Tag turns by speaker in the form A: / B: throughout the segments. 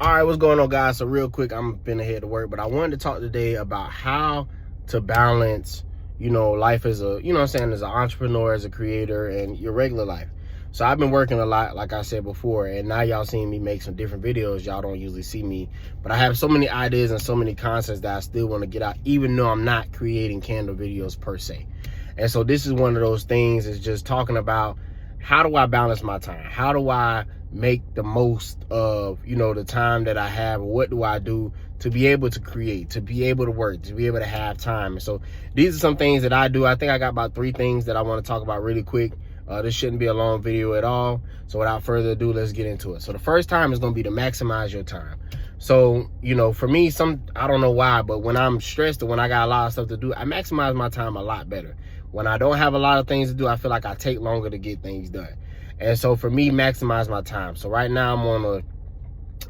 A: All right, what's going on, guys? So real quick, I'm finna head to work, but I wanted to talk today about how to balance, life as a, as an entrepreneur, as a creator, and your regular life. So I've been working a lot, like I said before, and now y'all seeing me make some different videos. Y'all don't usually see me, but I have so many ideas and so many concepts that I still want to get out, even though I'm not creating candle videos per se. And so this is one of those things, is just talking about how do I balance my time? How do I make the most of, the time that I have? What do I do to be able to create, to be able to work, to be able to have time? And so these are some things that I do. I think I got about 3 things that I want to talk about really quick. This shouldn't be a long video at all. So without further ado, let's get into it. So the first time is going to be to maximize your time. So, for me, I don't know why, but when I'm stressed or when I got a lot of stuff to do, I maximize my time a lot better. When I don't have a lot of things to do, I feel like I take longer to get things done. And so for me, maximize my time. So right now I'm on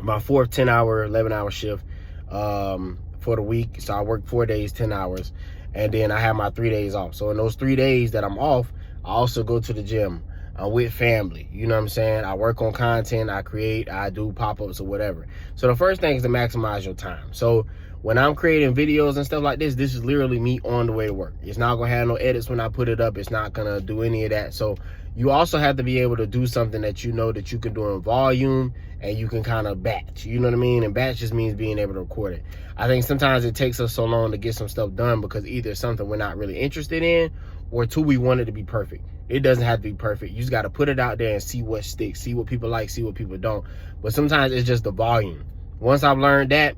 A: my 4th 10-hour, 11-hour shift for the week. So I work 4 days, 10 hours, and then I have my 3 days off. So in those 3 days that I'm off, I also go to the gym. I'm with family, you know what I'm saying? I work on content, I create, I do pop-ups or whatever. So the first thing is to maximize your time. So when I'm creating videos and stuff like this is literally me on the way to work. It's not gonna have no edits when I put it up. It's not gonna do any of that. So you also have to be able to do something that you know that you can do in volume and you can kind of batch, you know what I mean? And batch just means being able to record it. I think sometimes it takes us so long to get some stuff done because either it's something we're not really interested in, or 2, we want it to be perfect. It doesn't have to be perfect. You just got to put it out there and see what sticks, see what people like, see what people don't. But sometimes it's just the volume. Once I've learned that,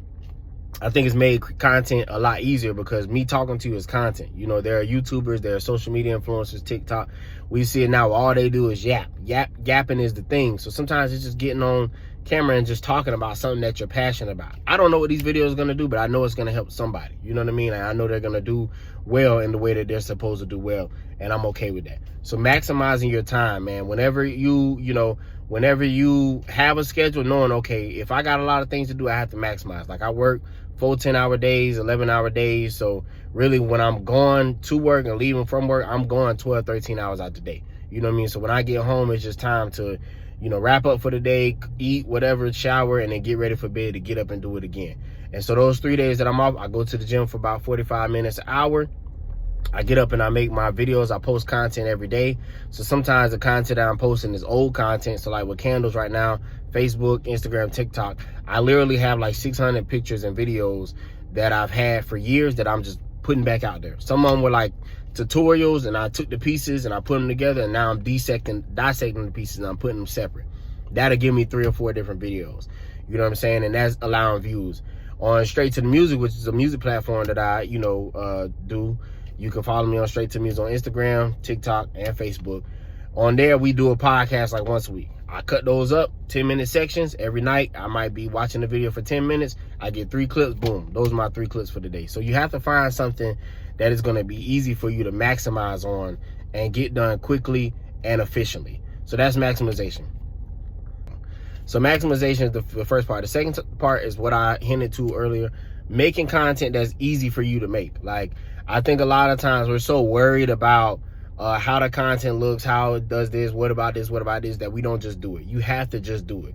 A: I think it's made content a lot easier because me talking to you is content. There are YouTubers, there are social media influencers, TikTok. We see it now. All they do is yap. Yapping is the thing. So sometimes it's just getting on camera and just talking about something that you're passionate about. I don't know what these videos are going to do, but I know it's going to help somebody. You know what I mean? I know they're going to do well in the way that they're supposed to do well, and I'm okay with that. So maximizing your time, man. Whenever whenever you have a schedule, knowing, okay, if I got a lot of things to do, I have to maximize. Like I work 4 10-hour days, 11-hour days. So really when I'm going to work and leaving from work, I'm going 12, 13 hours out the day. You know what I mean? So when I get home, it's just time to, wrap up for the day, eat, whatever, shower, and then get ready for bed to get up and do it again. And so those 3 days that I'm off, I go to the gym for about 45 minutes, an hour. I get up and I make my videos. I post content every day. So sometimes the content that I'm posting is old content. So like with candles right now, Facebook, Instagram, TikTok, I literally have like 600 pictures and videos that I've had for years that I'm just putting back out there. Some of them were like tutorials, and I took the pieces and I put them together, and now I'm dissecting the pieces and I'm putting them separate. That'll give me 3 or 4 different videos. You know what I'm saying? And that's allowing views. On Straight to the Music, which is a music platform that I, do. You can follow me on Straight to Music on Instagram, TikTok, and Facebook. On there, we do a podcast like once a week. I cut those up, 10-minute sections. Every night, I might be watching the video for 10 minutes. I get 3 clips, boom. Those are my 3 clips for the day. So you have to find something that is going to be easy for you to maximize on and get done quickly and efficiently. So that's maximization. So maximization is the first part. The second part is what I hinted to earlier, making content that's easy for you to make. Like, I think a lot of times we're so worried about how the content looks, how it does this, what about this, that we don't just do it. You have to just do it.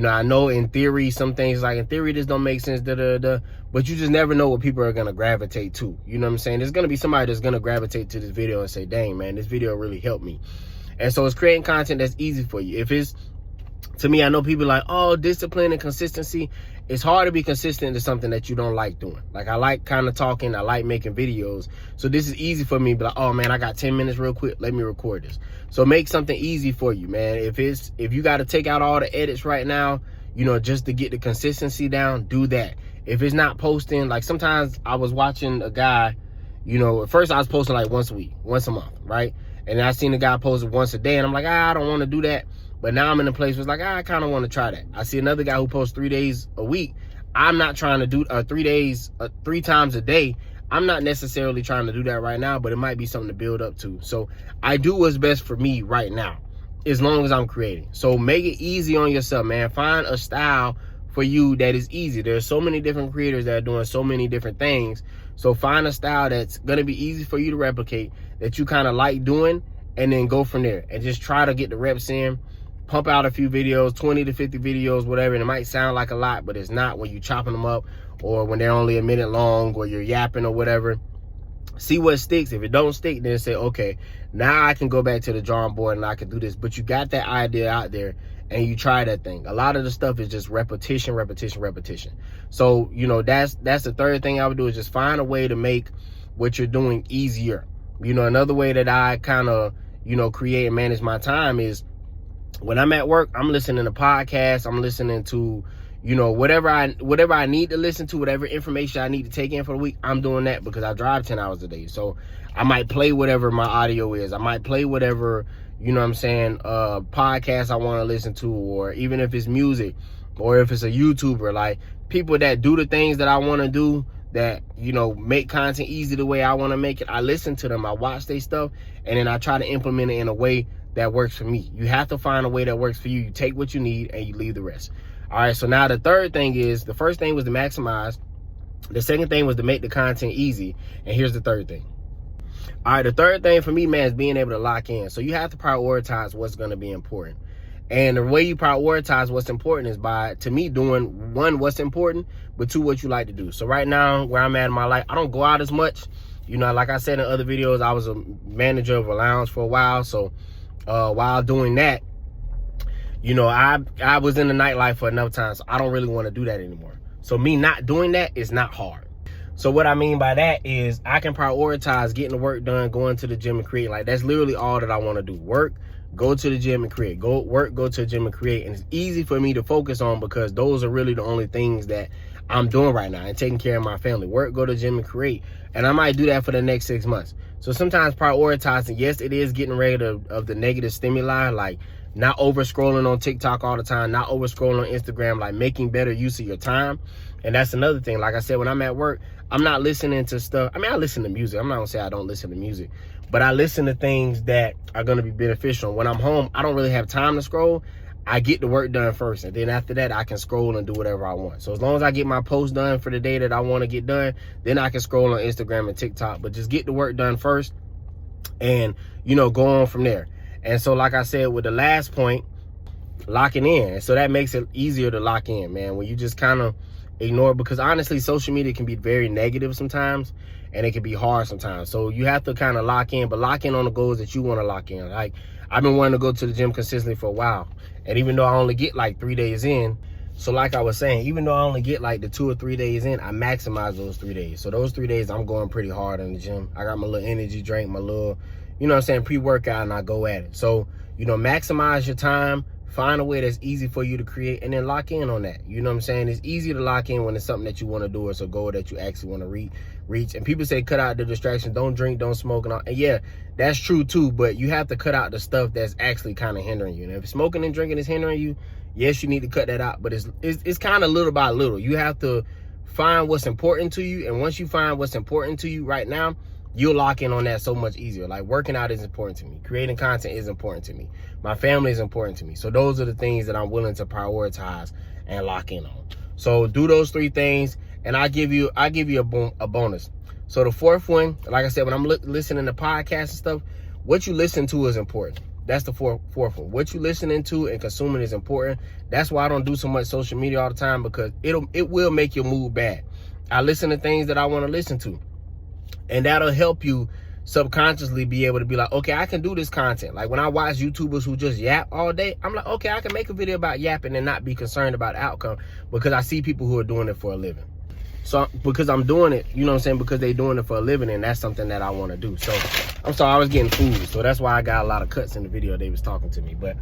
A: I know in theory, some things like in theory, this don't make sense, but you just never know what people are going to gravitate to. You know what I'm saying? There's going to be somebody that's going to gravitate to this video and say, dang, man, this video really helped me. And so it's creating content that's easy for you. If it's, to me, I know people like, oh, discipline and consistency. It's hard to be consistent to something that you don't like doing. Like, I like kind of talking, I like making videos. So this is easy for me to be like, oh man, I got 10 minutes real quick, let me record this. So make something easy for you, man. If you got to take out all the edits right now, just to get the consistency down, do that. If it's not posting, like sometimes I was watching a guy, at first I was posting like once a week, once a month, right? And I seen the guy post once a day, and I'm like, I don't want to do that. But now I'm in a place where it's like, I kind of want to try that. I see another guy who posts 3 days a week. I'm not trying to do 3 days, 3 times a day. I'm not necessarily trying to do that right now, but it might be something to build up to. So I do what's best for me right now, as long as I'm creating. So make it easy on yourself, man. Find a style for you that is easy. There's so many different creators that are doing so many different things. So find a style that's going to be easy for you to replicate, that you kind of like doing, and then go from there. And just try to get the reps in. pump out a few videos, 20 to 50 videos, whatever, and it might sound like a lot, but it's not when you're chopping them up or when they're only a minute long or you're yapping or whatever. See what sticks. If it don't stick, then say, okay, now I can go back to the drawing board and I can do this. But you got that idea out there and you try that thing. A lot of the stuff is just repetition. So, you know, that's the third thing I would do, is just find a way to make what you're doing easier. You know, another way that I kind of, you know, create and manage my time is when I'm at work, I'm listening to podcasts, I'm listening to, you know, whatever I need to listen to, whatever information I need to take in for the week, I'm doing that because I drive 10 hours a day. So I might play whatever my audio is. I might play whatever, you know what I'm saying, podcast I want to listen to, or even if it's music or if it's a YouTuber, like people that do the things that I want to do, that, you know, make content easy the way I want to make it. I listen to them, I watch their stuff, and then I try to implement it in a way that works for me. You have to find a way that works for you. You take what you need and you leave the rest. All right, so now the third thing is, the first thing was to maximize. The second thing was to make the content easy. And here's the third thing. All right, the third thing for me, man, is being able to lock in. So you have to prioritize what's going to be important. And the way you prioritize what's important is by, to me, doing one, what's important, but two, what you like to do. So right now, where I'm at in my life, I don't go out as much. You know, like I said in other videos, I was a manager of a lounge for a while. So while doing that, you know, I was in the nightlife for enough time, so I don't really want to do that anymore. So me not doing that is not hard. So what I mean by that is I can prioritize getting the work done, going to the gym and create. Like, that's literally all that I want to do. Work, go to the gym and create. Go to the gym and create. And it's easy for me to focus on because those are really the only things that I'm doing right now and taking care of my family. Work, go to the gym and create. And I might do that for the next 6 months. So sometimes prioritizing, yes, it is getting rid of the negative stimuli, like not over scrolling on TikTok all the time, not over scrolling on Instagram, like making better use of your time. And that's another thing. Like I said, when I'm at work, I'm not listening to stuff. I mean, I listen to music. I'm not gonna say I don't listen to music, but I listen to things that are gonna be beneficial. When I'm home, I don't really have time to scroll. I get the work done first, and then after that, I can scroll and do whatever I want. So as long as I get my post done for the day that I want to get done, then I can scroll on Instagram and TikTok. But just get the work done first, and, you know, go on from there. And so, like I said, with the last point, locking in. So that makes it easier to lock in, man, when you just kind of ignore, because honestly, social media can be very negative sometimes, and it can be hard sometimes. So you have to kind of lock in, but lock in on the goals that you want to lock in. Like, I've been wanting to go to the gym consistently for a while. And even though I only get like 3 days in, so like I was saying, even though I only get like the 2 or 3 days in, I maximize those 3 days. So those 3 days, I'm going pretty hard in the gym. I got my little energy drink, my little, you know what I'm saying, pre-workout, and I go at it. So, you know, maximize your time, find a way that's easy for you to create, and then lock in on that. You know what I'm saying? It's easy to lock in when it's something that you want to do. It's a goal that you actually want to reach. And people say cut out the distractions, don't drink, don't smoke, and all. And yeah, that's true too, but you have to cut out the stuff that's actually kind of hindering you. And if smoking and drinking is hindering you, yes, you need to cut that out, but it's kind of little by little. You have to find what's important to you, and once you find what's important to you right now, you'll lock in on that so much easier. Like, working out is important to me. Creating content is important to me. My family is important to me. So those are the things that I'm willing to prioritize and lock in on. So do those 3 things, and I give you a bonus. So the fourth one, like I said, when I'm listening to podcasts and stuff, what you listen to is important. That's the fourth one. What you listening to and consuming is important. That's why I don't do so much social media all the time, because it will make your mood bad. I listen to things that I want to listen to, and that'll help you subconsciously be able to be like, okay, I can do this content. Like when I watch YouTubers who just yap all day, I'm like, okay, I can make a video about yapping and not be concerned about the outcome, because I see people who are doing it for a living. So because I'm doing it, you know what I'm saying, because they're doing it for a living, and that's something that I want to do. So I'm sorry, I was getting food, so that's why I got a lot of cuts in the video. They was talking to me. But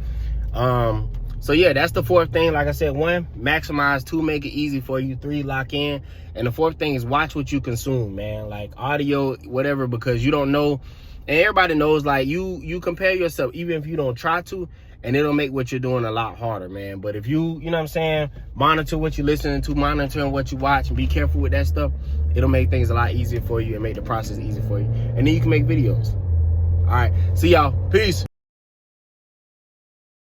A: so yeah, that's the fourth thing. Like I said, 1, maximize. 2, make it easy for you. 3, lock in. And the fourth thing is watch what you consume, man. Like audio, whatever, because you don't know, and everybody knows, like you compare yourself, even if you don't try to, and it'll make what you're doing a lot harder, man. But if you know what I'm saying, monitor what you're listening to, monitoring what you watch, and be careful with that stuff, it'll make things a lot easier for you and make the process easy for you. And then you can make videos. All right, see y'all. Peace.